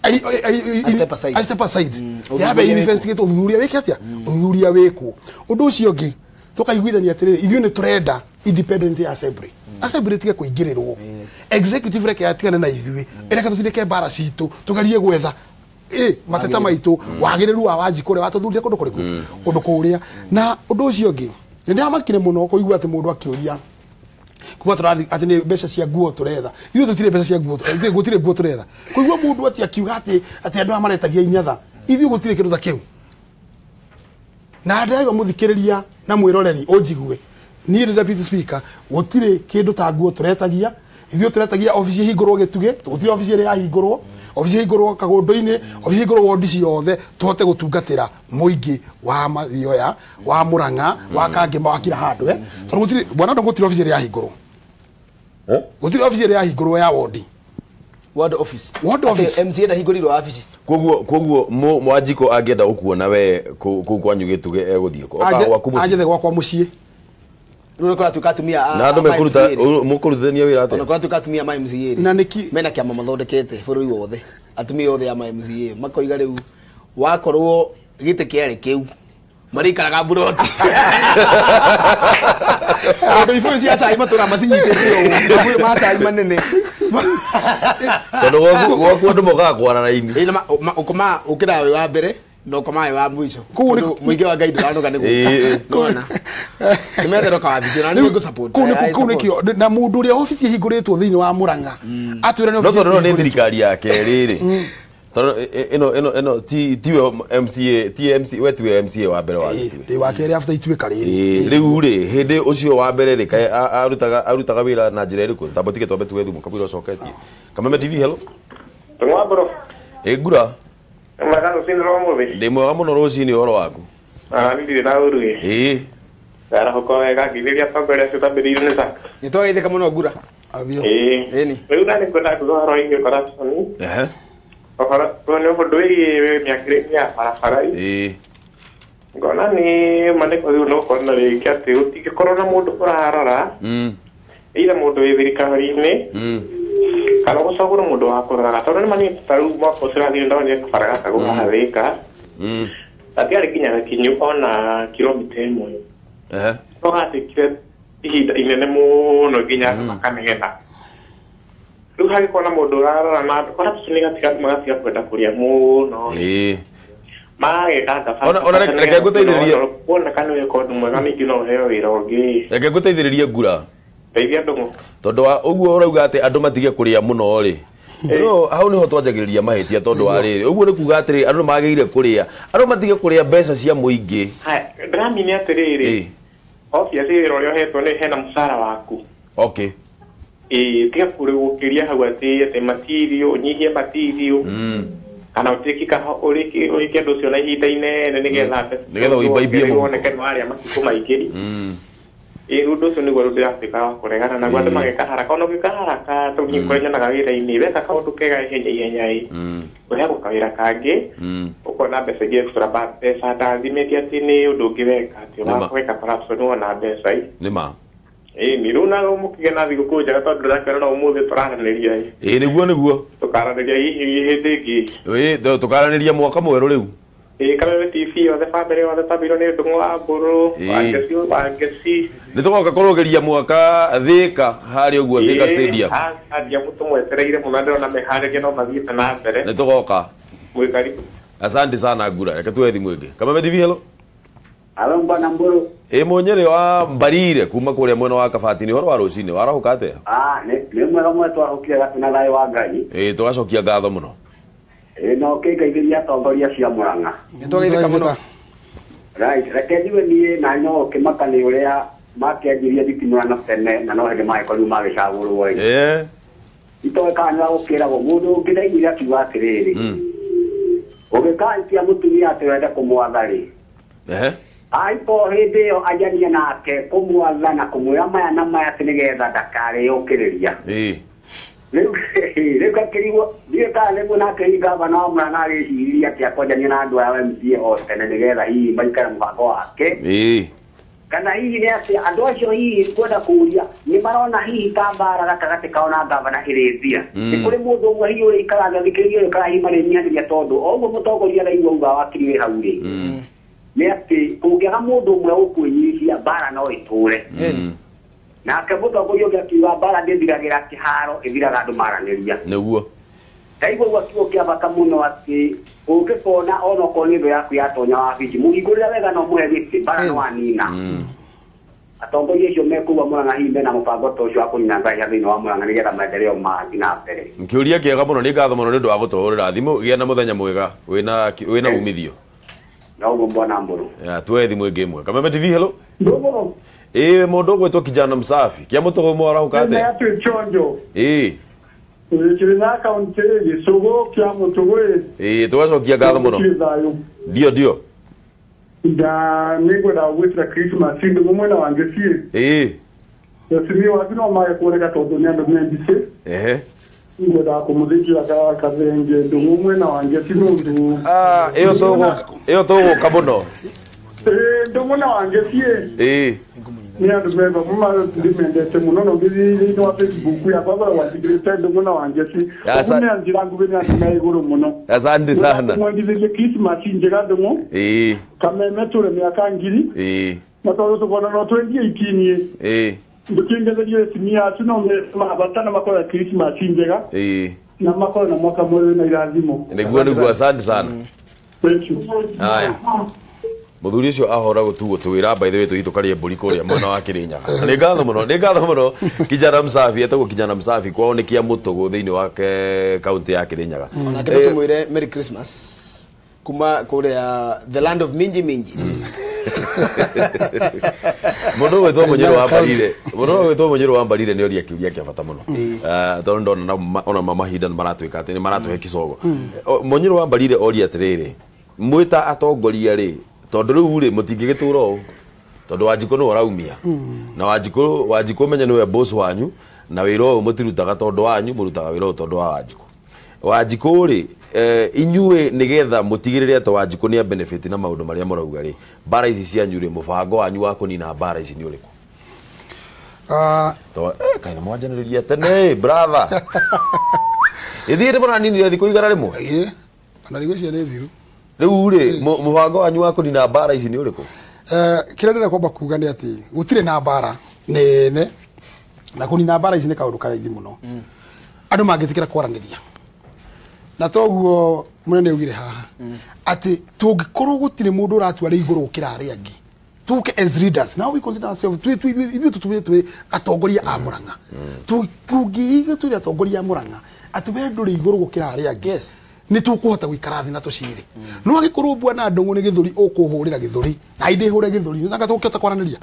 Speaker 2: I step aside yabe investigate uthuria weke atia uthuria weko undu ucio ngi tukaiguithania atiriri ithu ni turenda independent assembly tige kuingirirwo executive reke atigane na ithui reke tutindike bara citu tugarie gwetha mateta maitu wagiriru wa Wanjiku ria watuthuria kundu kuriku kundu kuria na undu ucio ngi ndio amakire muno kuigua ati mundu akiuria kuba turathi ati ni mbeca cia nguo turetha ithu tutire mbeca cia nguo ithu gutire nguo turetha kuigua mundu ati akiuga ati andu amaretagia inyatha ithu gutire kindu ta kiu na ndaiwa muthikiriria na mwiroreri unjigue ni deputy speaker gutire kindu ta nguo turetagia ithu turetagia office hingurwo gituge gutire office ria hingurwo office hingurwo kagundu-ini office hingurwo ward ciothe tuhote gutungatira muingi wa mathioya wa Murang'a wa Kangema wa kila handu tondu gutire bwana Ndung'u gutire office ria hingurwo gutire office ria hingurwo ya ward office MCA da hinguriro office
Speaker 1: koguo Wanjiku angienda ukuona we ku kwanyu gituge eguthie ko
Speaker 2: anjethe gwakwa mucii
Speaker 3: Runo kwa tukatumia
Speaker 1: na andu mekuruta mukuruthania wira ate
Speaker 3: ona kwa tukatumia ma MCA
Speaker 2: na niki
Speaker 3: mena kiama mathondekete bururi wothe atumia othe ya ma MCA makoiga riu wakorwo gite kiari kiu marikaraga buroti andu ifu cia chai matura macinyite bio ma chai manene
Speaker 1: tondo gwaku andu mokaga kwara raini
Speaker 3: ina ukoma ukira wa mbere no koma wa mwisho muingi wa guide rano kane kuona kimethero ka vision ni go support
Speaker 2: kune kio na mundu uri ofisi hinguritwo thiini wa Murang'a atwira ni
Speaker 1: ofisi no ni thirikari yake riri tondo eno tiwe MCA TMC wetu MCA wa mbere wa
Speaker 2: ndi wa keri after itwika riri
Speaker 1: riu ri hindi ucio wa mbere ri kai arutaga wira na njira iriku tabotike twambe tuwe thumu kabira coketie Kameme TV hello
Speaker 4: tungwa bro
Speaker 1: gura
Speaker 4: magano sindro mubi
Speaker 1: ndi mwega muno rucini horo waku
Speaker 4: ni na urugi dara hoko wega gibiria pambere tutabiri ni sa
Speaker 3: nitogeitheka muno ngura
Speaker 2: avio
Speaker 3: eni
Speaker 4: riu nani kwenda kuhoro ingi corruption okora kono hodoi miakire ya farafara ngona ni mane ko no kona ri kyate utike corona mundu kurarara ira mundu ithirikari ni kana gusagura mundu wa kurara tondu mani taru mo kusira ni ndoni kufaraga tago hathika atiari kinya kinyu ona kilomita 1 no atikire ihinda inene muno ginya makanegena riu hari kona mundu rara na corruption igatika magatia kwenda kuria muno
Speaker 1: ona reke nguteithiririe
Speaker 4: ona kana we kondu mwega ni kino heo wira ungi
Speaker 1: reke nguteithiririe ngura
Speaker 4: teithia ndungu
Speaker 1: tondu wa uguo urauga ati andu matige kuria muno ri no hau niho twanjagiriria mahitia tondu wa riri uguo ni kuga atiri andu magirire kuria andu matige kuria mbeca cia muingi
Speaker 4: drami ni atiriri ofisi iro rio hetwo ni hena musara waku
Speaker 1: okay
Speaker 4: tiga kuri gukiria hau ati material nyihie material kana utikika uriki andu cio na ihinda inene nigetha
Speaker 1: uibaibie
Speaker 4: muno nekeno aria makiku maigiri rundo cio niguo rundu Afrika wa kuregana na andu mageka haraka ono gika haraka tugikorenya na gawira ini weka kaundu kega ihenya uria gukawira kangi ukona mbeca ngi extra pesa ndathimeti ati ni undu ngiweka ati weka corruption wona mbeca
Speaker 1: nima
Speaker 4: ni runa mukige na thiguku njega tondu ndakera no umuthi turaraniria
Speaker 1: niguo
Speaker 4: tukaraniria hihi hindi ngi
Speaker 1: tukaraniria mwaka mweru riu
Speaker 4: Kameme TV othe family othe tabiro ni ndungu wa mburu wangeci
Speaker 1: ni tugoka kurogeria mwaka Thika hari uguo Thika stadium
Speaker 4: adia mutu mwetereire muno ndona mehariria no mathiite na mbere
Speaker 1: ni tugoka
Speaker 4: mwikaribu
Speaker 1: asante sana ngura reke tuwe thimu ingi Kameme TV hello
Speaker 5: alo mbana mburu
Speaker 1: munyere wa Mbarire kuma kuria mwena wa Kabati ni horo wa rucini warahuka ate
Speaker 5: ni mwega mwetu warukire gatuna thayo wa Ngai
Speaker 1: tugacokia ngatho muno
Speaker 5: no kĩngeithĩria atongoria cia Murang'a
Speaker 3: nitogeitheka muno
Speaker 5: right reke ndiwe niĩ na no kĩmaka nĩ ũrĩa makĩanjirie thitimũrano tene na no hĩndĩ magĩkorwo magĩcagũrwo itoĩ kana nĩ gũkĩragwo mũndũ ũngĩthaiguire akiuga atĩrĩrĩ ũgĩkantia mũtumia atĩ wende kũmwatha-rĩ aipo hĩndĩ ĩyo anjania nake kũmwatha na kũmwĩra maya na maya atĩ nĩgetha ndakarĩyũkĩrĩria rĩu kakĩrigwo ndiĩ kana nĩguo nake hihi ngavana wa Murang'a agĩciririe atĩ akonjania na andũ aya MCA o tene nĩgetha hihi maikare mũbango wake kana hihi nĩ atĩ andũ acio hihi kwenda kũria nĩ marona hihi ta mbara gatagatĩ kao na ngavana ĩrĩthia nĩ kũrĩ mũndũ ũmwe hihi ũrĩikara thikĩrĩria ũrĩikara hihi marĩnyihanĩria tondũ o ũguo mũtongoria araigua uga wakiri wĩ hau rĩ nĩ atĩ kũngĩaga mũndũ ũmwe ũkwĩnyihia mbara no ĩtũre nake mũtongoria ũngĩ akiuga mbara ndĩthiragĩra kĩharo ĩthiraga andũ maranĩria
Speaker 1: nĩguo
Speaker 5: ndaigua gwa kiugo kĩa bata mũno atĩ ũngĩkona ona okorwo nĩ thũ yaku yatonya wabici mũhingũrĩre wega no mũhe gĩtĩ mbara no anina atongoria acio mekuga Murang'a hihi mena mũbango ta ũcio wa kũnina ngaica thĩinĩ wa Murang'a nĩgetha maendeleo mathiĩ na mbere
Speaker 1: kĩũria kĩega mũno nĩ ngatho mũno nĩ ũndũ wa gũtũhũrĩra thimũ gĩa na mũthenya mwega wĩna umithio
Speaker 5: na ũguo mbona mbũrũ
Speaker 1: tuoe thimũ ĩngĩ ĩmwe Kameme TV hello mũndũ ũgwĩtwo kijana msafi kia mũtũgo mwe warahuka ate
Speaker 6: chonjo kĩrĩ kaunti gĩcũgũ kĩa mũtũgũ
Speaker 1: tugacokia ngatho mũno ndio
Speaker 6: nĩngwenda gwĩtĩra Christmas ndũgũ mwena wa Ngĩciĩ cimi waku no mage kũreka tondũ nĩ andũ membici ngwenda kũmũthĩkĩra kathenge ndũgũ mwena wa Ngĩciĩ nũndũ
Speaker 1: ĩyo tũgũka mũno
Speaker 6: ndũgũ mwena wa Ngĩciĩ ni andu mega muma ndimendete muno no ngiri no Facebook ya baba wa digitendo muno wangesi kumwe anjira ngubeni andu iguru muno
Speaker 1: asante sana
Speaker 6: mwangizije Christmas njega ndimo kameme tule miaka ngiri na todo tubona no 2018 ndukingeze yesi mia tuno mabatana makora Christmas njega na makora na mwaka mwe na irazimo
Speaker 1: niguo asante sana
Speaker 6: thank you
Speaker 1: haya muthuri ucio ahora gutugo twira by the way tuitå karie mburi kuria mwena wa Kirinyaga nä ngatho må no kijana msafi etagwo kijana msafi kwao nä kia må tå gå thä inä wa kaunti ya Kirinyaga
Speaker 3: onake tå mwä re Merry Christmas kuma kuria the land of minji minjis
Speaker 1: mundu wetwo Munyiro wa Mbarire nä oria kiuria kia bata må no tondå ndona ona mahinda maratwä atä nä maratåhe kicogo Munyiro wa Mbarire oria atä rä mwä ta atongoria rä tondå rä u rä må tingä gä tå ra å tondå Wanjikå nä waraumia na Wanjikå menye nä we boss wanyu na wä ra å må tirutaga tondå wanyu må rutaga wä ra å tondå wa Wanjikå rä inyuä nä getha må tigä rä re atå Wanjikå nä a benefit na maå ndå marä a marauga rä mbara ici cianyu rä må bango wanyu wa kå nina mbara ici nä å rä kå kaina mwanjanä rä ria tene brother ithiä rä må raninire thikå igana rä mwe rä u rä må bango wanyu wa kå nina mbara ici nä å rä kå
Speaker 2: kä rä a ndä kwamba kuga nä atä gå tirä na mbara nene na kå nina mbara ici nä kaå ndå karaithi må no andå mangä tä kä ra kwaranä ria na toguo må nene augire haha atä tå ngä korwo gå tirä må ndå å ratua rä igå rå gå kä ra arä angä tuke as leaders now we consider ourselves ithuä tå tumä twä atongoria a må rang'a tå ngä igä twä atongoria a må rang'a atä we ndå rä igå rå gå kä ra arä angä nä tå kå hota gå ikara thä na tå cirä no agä korwo bwana ndångå nä gä thå ri å kå hå rä ra gä thå ri na indä hå re gä thå ri nanga tå kä ota kwaranä ria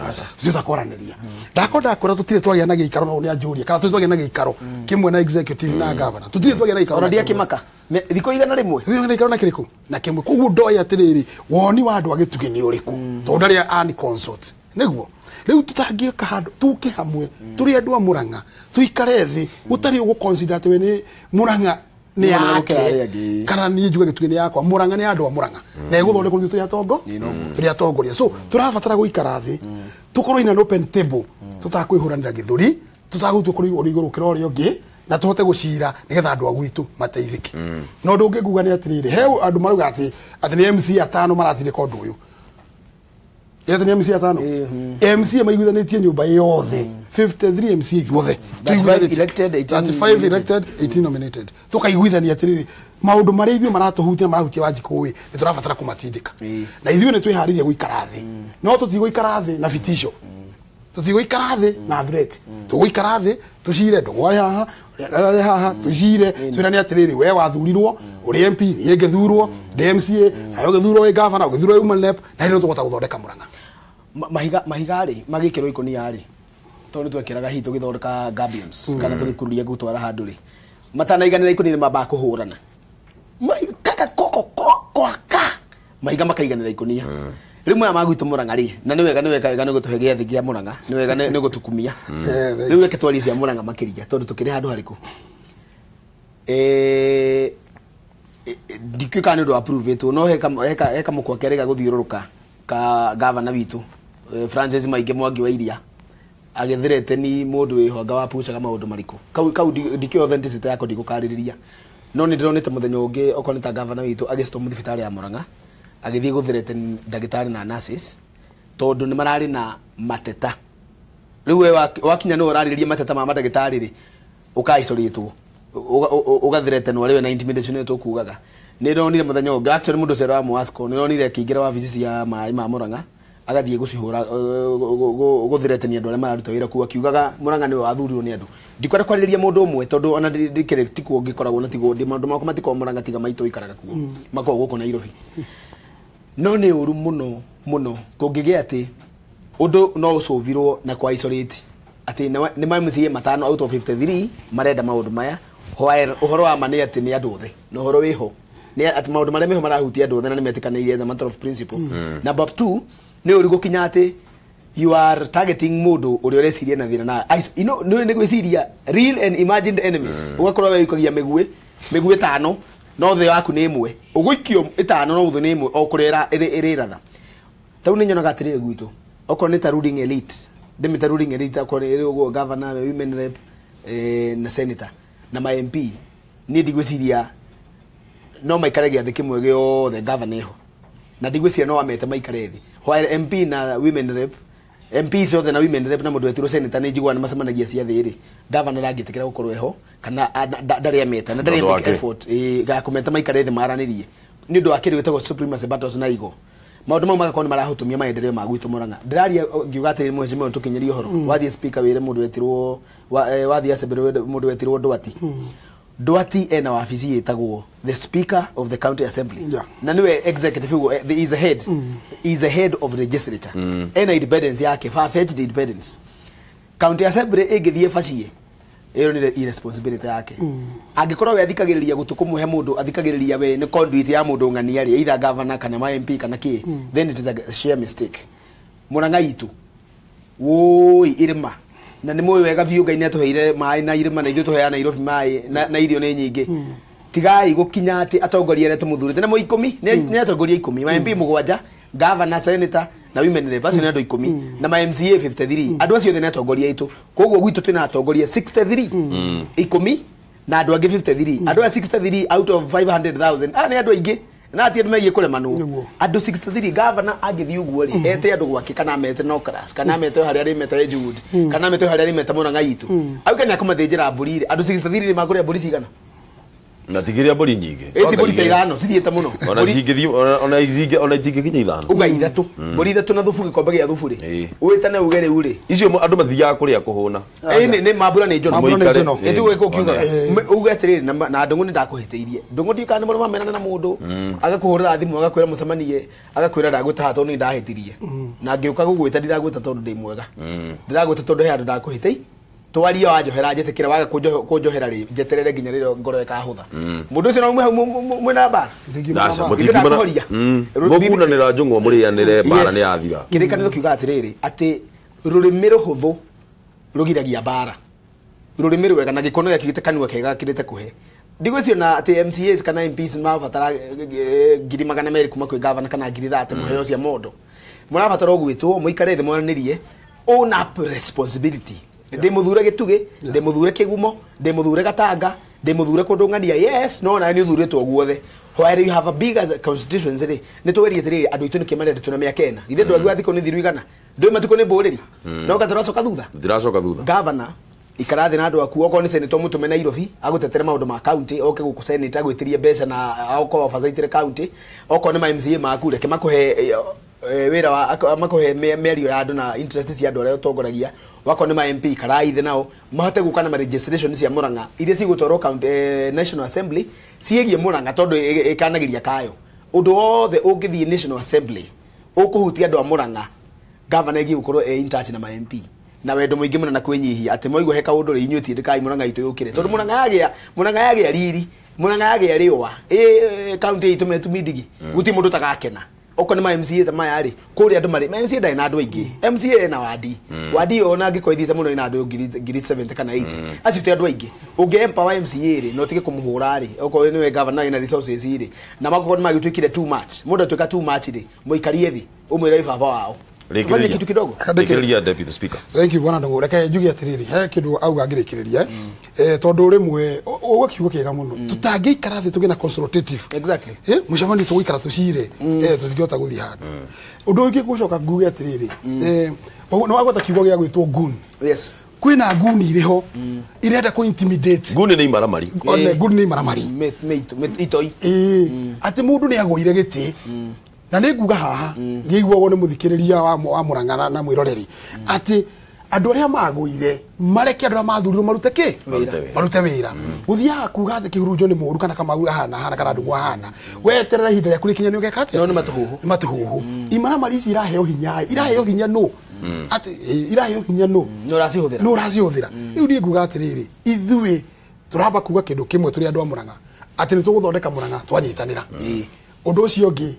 Speaker 2: tå ta kwaranä ria ndakorwo tå tirä twagä na gä ikaro no nä anjå ria kana tå twagä na gä ikaro kä mwe na executive na governor tå tirä twagä na ikaro
Speaker 3: ona kä maka thikå igana rä mwe
Speaker 2: na ikaro na kä rä kå na kä mwe koguo ndoä atä rä rä woni wa andå agä tugä nä å rä kå tondå ndarä a consult nä guo rä u tå tangä ka handå tå kä hamwe tå rä andå a må rang'a tå ikare thä gå tarä å gå consider atä we nä må rang'a nä yake kana niä njuge gä tugä nä yakwa må rang'a nä andå a må rang'a na ä gå thondekwo tå rä atongoria so tå rabatara gå ikara thä tå korwo ina open table tå takwä hå ranä ra gä thå ri tå tagå tå kå rä igå rå kä ra å rä a å ngä na tå hote gå cira nä getha andå a gwitå mateithä ke no ndå ngä nguga nä atä rä rä he andå marauga atä nä MC atano maratinä ka å ndå å yå ete nä MC atano MC maiguithanä tie nyå mba yothe 53 MC ithuothe
Speaker 3: 35 elected
Speaker 2: 18 nominated tå kaiguithania atä rä rä maå ndå marä a ithuä maratå hutia marahutia Wanjikå ä nä tå rabatara kå matindä ka na ithuä nä twä harä ria gå ikara thä no tå tigå ikara thä na vitisho tå tigå ikara thä na threat tå gå ikara thä tå cire ndå haha arä haha tå cire twä rane atä rä rä we wathurirwo å rä MP nä ngä thurwo DMCA nawe gä thurwo wä gavana å gä thurwo human rep na hä tå gå ta gå thondeka må rang'a
Speaker 3: mahiga rä magä kä rwo ikonia rä tondå nä twekä raga hihi tå gä thondeka gabions kana tå gä kururia gå twara handå rä matanaiganä ra ikonia nä mambaga kå hå rana mahiga makaiganä ra ikonia rä mwe magwitå må rang'a rä na nä wega nä gå tå he gä athä gä a må rang'a nä wega nä gå tå kumia rä u eke twari cia må rang'a makä ria tondå tå kä rä handå harä kå ndikä kana nä å ndå approvetwo no he kamå kwa kerä ga gå thiå rå rå ka ka gavana witå Francis Maingä Mwangi wa Iria agethirete ni mundu wi honga wa pucaga maundu mariku kau ndike authenticity yako ndigukarirĩria no ni ndironete muthenya ungi okorwo ta gavana witũ agĩcitwo mũthibitari ya Murang'a agĩthiĩ gũthirete ndagĩtarĩ na nurses tondu ni marari na mateta rĩu we wakinya no ũrarĩrĩria mateta ma mandagĩtarĩ rĩ ũkaicoritwo ũgathirete no rĩwe na intimidation nĩ tũkugaga nĩ ronire muthenya ungi actually mundu cero wa Mwasco nĩ ronire kĩingĩra wabici cia maĩ ma Murang'a agathiĩ gũcihũra gũthiretania andũ arĩa mararuta wĩra kuo akiugaga Murang'a nĩwe wathurirwo nĩ andũ ndikwenda kwarĩrĩria mũndũ ũmwe tondũ ona ndikĩrĩ tikuo ngĩkoragwo na tiguo ndĩ maũndũ makwa matiko Murang'a tiga maitũ ikaraga kuo makoragwo gũkũ Nairobi no nĩ ũru mũno mũno kũngĩgĩa atĩ ũndũ no ũcovirwo na kwa isolate atĩ nĩ MCA matano out of 53 marenda maũndũ maya ũhoro wa ma nĩ atĩ nĩ andũ othe na ũhoro wĩho nĩ atĩ maũndũ marĩa meho marahutia andũ othe na nĩ metĩkanĩire as a matter of principle number 2 nĩ ũrĩ gũkinya atĩ you are targeting mũndũ ũrĩa ũreciria na thĩna na nĩ gwĩciria real and imagined enemies ũgakorwo we wĩkagia mĩguĩ ĩtano no thĩ waku nĩ ĩmwe ũgũikio ĩtano no thĩ nĩ ĩmwe o kũrĩa ĩrĩratha tau nĩ nyonaga atĩrĩrĩ gwitũ okorwo nĩ ta ruling elite demita ruling edita ko go governor women rep na senator na ma MP ni digweciria no maikare gĩa thĩ kĩmwe gĩothe governor ho na digweciria no amete maikare thĩ while MP na women rep MP ciothe na women rep na mũndũ wetirwo senator nĩ njiguaga nĩ macemanagia cia thĩ rĩ governor angĩtĩkĩra gũkorwo eho kana ndarĩ ameta na ndarĩ make effort ga kũmeta maikare thĩ maranĩrie nĩ ũndũ wa kĩrĩ wĩtagwo supremacy battles na igo maũndũ mau magakorwo nĩ marahotomia maendeleo ma gwitũ Murang'a ndĩraria ngiuga atĩrĩrĩ mheshimiwa tũkinyĩrie ũhoro wathiĩ speaker wĩre mũndũ wetirwo wathiĩ assembly mũndũ wetirwo Duati ena wabici yetagwo the speaker of the county assembly na niwe executive is a head is a head of legislature ena independence yake far-fetched independence county assembly ĩngĩthiĩ facie ĩyo nĩ irresponsibility yake angĩkorwo we athikagĩrĩria gũtukũmũhe mũndũ athikagĩrĩria we nĩ conduit ya mũndũ ng'ania rĩ either governor kana ma MP kana kĩ then it is a sheer mistake Murang'a itu woi irima na nĩ mũĩ wega biũ Ngai nĩ atũheire maĩ na irima na ithuĩ tũheana Nairobi maĩ na irio nĩ nyingĩ tigai gũkinya atĩ atongoria arĩa tũmũthurĩte na mo 10 nĩ atongoria 10 ma MP 7 governor senator na women rep acio nĩ andũ 10 na ma MCA 53 andũ acio nĩ atongoria aitũ koguo gwitũ twĩna atongoria 63 10 na andũ angĩ 53 andũ a 63 out of 500,000 nĩ andũ aingĩ na ati megie kulemanwo andu 63 governor agithii uguo ri ete andu gwake kana mete no class kana mete hari ari mete Jude kana mete hari ari mete Murang'a itu au kenya kumathĩnjĩra mbũri ri andu 63 ni makũrĩa mbũri cigana
Speaker 1: na tigiria mbũri nyingĩ
Speaker 3: eti mbũri ta ithano cithiĩte mũno
Speaker 1: ona cingĩthii ona itingĩkinya ithano
Speaker 3: uga ithatũ mbũri ithatũ na thubu gĩkombe gĩa thubu ri wĩtane ugere uri
Speaker 1: icio andu mathiaga kũrĩa kũhũna
Speaker 3: nĩ mambura nĩ njono eti weko kiuga uga atĩrĩrĩ na ndũngũ nĩ ndakũhĩtĩirie ndũngũ ndikane mũrũma menana na mũndũ agakũhũrĩra thimũ agakwĩra mũcemanie agakwĩra ndagwĩta tondũ nĩ ndahĩtirie na ngĩũka gũgwĩta ndiragwĩta tondũ ndĩ mwega ndiragwĩta tondũ he andũ ndakũhĩtĩi twaria wanjohera njetekera waga kunjohera ri njeterere nginya rĩrĩa ngoro ikahutha mũndũ ũcio no mwena bara
Speaker 1: mũkunanĩra njũng'wa mũrĩanĩre bara nĩ yathira
Speaker 3: kĩrĩkanĩro kiuga atĩrĩrĩ atĩ rũrĩmĩ rũhũthũ rũgiragia bara rũrĩmĩ rwega na gĩkono gĩakĩte kanua kega kĩrĩte kũhe ndigwĩcio na atĩ MCAs kana MPs mabatara 200,000 kuma kwĩ governor kana 30,000 mũheo cia mondo mũrabatara ũgwĩtwo mũikare thĩ mwanĩrie own up responsibility ndimuthure gituge ndimuthure kigumo ndimuthure gatanga ndimuthure kundungania yes no na ni uthuritwo guothe while you have a big as a constituency ri nitwerie thiri andu itu nikimarende tuna mia kena ithe ndu agwa thiko ni thiru igana ndu matuko ni mburiri no gataracoka thutha governor ikarathi na andu aku oko ni senator mutume Nairobi agutetere maundu ma county oke guku senator agwitirie mbeca na oko oversight county oko ni ma MCA maku reke makuhe wira wa makuhe merio ya andu na interest cia andu aria utongoragia wako ni ma MP karaithe nao mahote gukana ma registration cia Murang'a iria cigutwarwo county National Assembly ciegie Murang'a tondu ikanagiria kayo undu wothe ungithie National Assembly ukuhutia andu a Murang'a governor igi gukorwo in touch na ma MP na wendo muingi mũno na kwenyihia ati moigo heka undu ri inyuti ndikai Murang'a itu yukire tondu Murang'a yagia riri Murang'a yagia riwa county itu metumidigi guti mundu tagakena oko ni ma MCA ta maya ri kuri andu mari MCA ndai na andu aingi MCA na wadi ona ngikoithite muno ina andu 70 kana 80 acite andu aingi unge empower MCA ri no tige kumuhura ri oko ni we governor ina resources ri na makoko ni magitwikire too much mundu atwika too much ri muikarie thi umwira ibaba wao
Speaker 1: Rekeleria kitu kidogo. Rekeleria deputy speaker.
Speaker 2: Thank you bwana ndugu. Reke njuge atiriri. He kindu auga ngirekereria. Tondu rimwe ugo kiugo kiega muno. Tutangĩikara thĩ tugina consultative.
Speaker 3: Exactly.
Speaker 2: Mucemani tugikara tucire. Tutingĩhota guthi handu. Undu ũngĩ gucoka nguge atiriri. No agota kiugo gĩa gwĩtwo goon.
Speaker 3: Yes.
Speaker 2: Kwina goon iriho. Irenda ku intimidate.
Speaker 1: Goon nĩ imaramari.
Speaker 2: One goon nĩ imaramari.
Speaker 3: Itoi.
Speaker 2: Ati mundu nĩ agũire gĩtĩ. Na nĩ nguga haha ngĩiguagwo nĩ mũthikĩrĩria wa Murang'a na mwĩroreri ati andu aria magũire mareke andu mathurirwo marute kĩ marute wĩra gũthiaga kuga atĩ kĩhurunjũ nĩ mũru kana Kamau hana kana ndungu hana weterera ihinda rĩaku rĩkinya nĩ ũgeka atĩa
Speaker 3: no nĩ
Speaker 2: matũhũhũ imaramari ici iraheo hinya no ati iraheo hinya no ũracihũthĩra rĩu niĩ nguga atĩrĩrĩ ithuĩ tũramba kuga kĩndũ kĩmwe tũrĩ andũ a Murang'a atĩ nĩ tũgũthondeka Murang'a twanyitanĩra ũndũ ũcio ũngĩ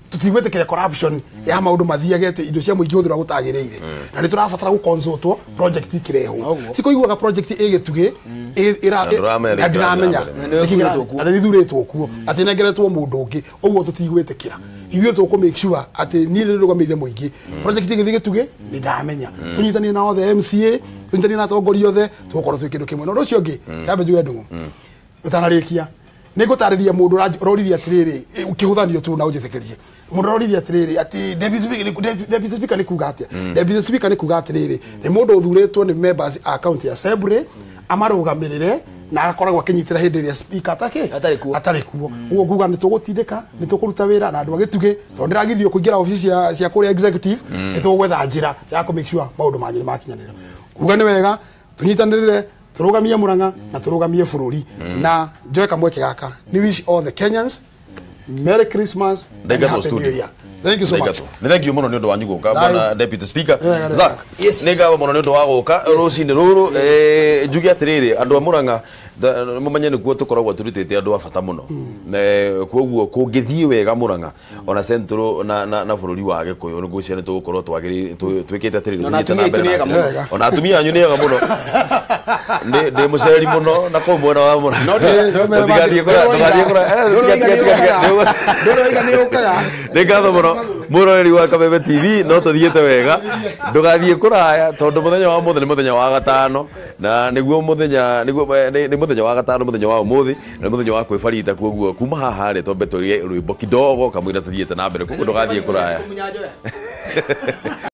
Speaker 2: tutigwetekere corruption ya maundu mathiagete indo cia muingi huthira gutagireire na ni turabatara guconsultwo project ikirehwo tiko iguaga project igituge ndiramenya na ni thuretwo kuo ati nengeretwo mundu ungi uguo tutigwetekera ithuĩ tũkũ make sure atĩ niĩ nĩ rũgamĩrĩire mũingĩ project igĩthiĩ gĩtugĩ nĩ ndamenya tũnyitanĩre na othe MCA tũnyitanĩre na atongoria othe tũgũkorwo twĩ kĩndũ kĩmwe na ũndũ ũcio ũngĩ yambe njuge Ndung'u ũtanarĩkia nĩ ngũtarĩria mũndũ ũroririe atĩrĩrĩ ũkĩhũthanio tu na ũnjĩtĩkĩrie mũndũ ũroririe atĩrĩrĩ atĩ deputy speaker nĩ kuga atĩa deputy speaker nĩ kuga atĩrĩrĩ nĩ mũndũ ũthurĩtwo nĩ members a county assembly amarũgamĩrĩre na akoragwo akinyitira hindi ria speaker atari kuo uguo nguga ni tugutindika ni tukuruta wira na andu agituge to ndiragirio kuingira ofisi cia kuria executive ni tugwetha njira ya ku make sure maundu manyu makinyanira nguga ni wega tunyitanirire turugamie Murang'a na turugamie bururi na njoe kamweke gaka ni wish all the Kenyans Merry Christmas and Happy New Year. Thank you so much.
Speaker 1: Thank you muno ni undu wanyu guka bwana deputy speaker. Zack, ni ngabo muno ni undu wa guka rucini ruru njugi atiriri andu a Murang'a mumenye niguo tukoragwo turutite andu a bata muno. Koguo kungithie wega Murang'a ona central na bururi wa Gikuyu ngwiciria ni tugukorwo twikite atiriri ona atumia anyu ni ega muno. Ndi muceri muno na ko mwena wa muno. Ndigathie kura ngatho muno muroreri wa Kameme TV no tuthiete wega ndugathie kuraya tondu muthenya wa muthenya ni muthenya wa gatano na niguo muthenya ni muthenya wa gatano muthenya wa umuthi na muthenya wa kwibarita koguo kuma haha ri tombe turie rwimbo kidogo kamwira tuthiete na mbere koguo ndugathie kuraya